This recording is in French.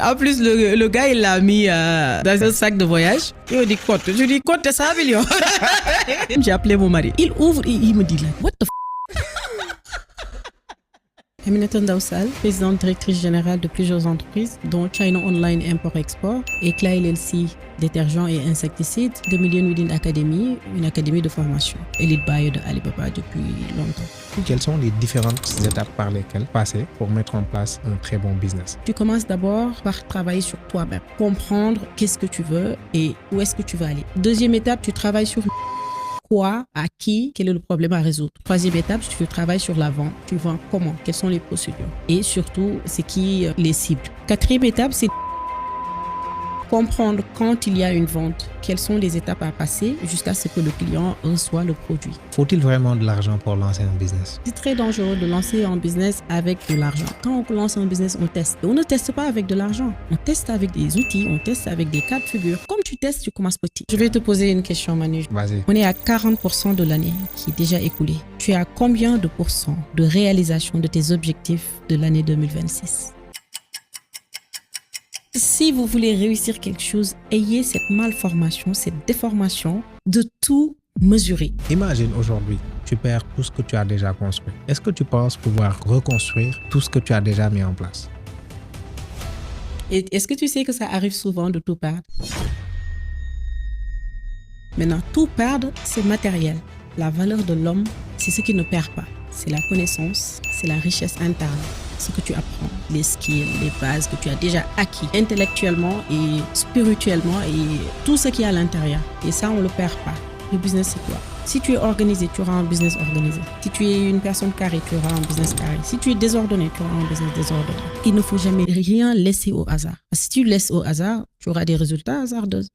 En plus, le gars, il l'a mis dans un sac de voyage. Il me dit, compte. Je dis, compte 100 millions. J'ai appelé mon mari. Il ouvre et il me dit, là, what the f***? Aminata Ndao Sall, présidente directrice générale de plusieurs entreprises, dont China Online Import-Export, Eclat LLC, détergents et insecticides, de Million Within Academy, une académie de formation, Elite Buyer de Alibaba depuis longtemps. Quelles sont les différentes étapes par lesquelles passer pour mettre en place un très bon business? Tu commences d'abord par travailler sur toi-même, comprendre qu'est-ce que tu veux et où est-ce que tu veux aller. Deuxième étape, tu travailles sur quoi, à qui, quel est le problème à résoudre. Troisième étape, tu travailles sur la vente. Tu vends comment, quelles sont les procédures et surtout, c'est qui les cibles. Quatrième étape, c'est comprendre quand il y a une vente, quelles sont les étapes à passer jusqu'à ce que le client reçoit le produit. Faut-il vraiment de l'argent pour lancer un business? C'est très dangereux de lancer un business avec de l'argent. Quand on lance un business, on teste. Et on ne teste pas avec de l'argent. On teste avec des outils, on teste avec des cas de figure. Comme tu testes, tu commences petit. Je vais te poser une question, Manu. Vas-y. On est à 40% de l'année qui est déjà écoulée. Tu es à combien de pourcents de réalisation de tes objectifs de l'année 2026? Si vous voulez réussir quelque chose, ayez cette malformation, cette déformation de tout mesurer. Imagine aujourd'hui, tu perds tout ce que tu as déjà construit. Est-ce que tu penses pouvoir reconstruire tout ce que tu as déjà mis en place? Et est-ce que tu sais que ça arrive souvent de tout perdre? Maintenant, tout perdre, c'est matériel. La valeur de l'homme, c'est ce qui ne perd pas. C'est la connaissance, c'est la richesse interne. Ce que tu apprends, les skills, les bases que tu as déjà acquis intellectuellement et spirituellement et tout ce qui est à l'intérieur. Et ça, on ne le perd pas. Le business, c'est quoi? Si tu es organisé, tu auras un business organisé. Si tu es une personne carrée, tu auras un business carré. Si tu es désordonné, tu auras un business désordonné. Il ne faut jamais rien laisser au hasard. Si tu laisses au hasard, tu auras des résultats hasardeux.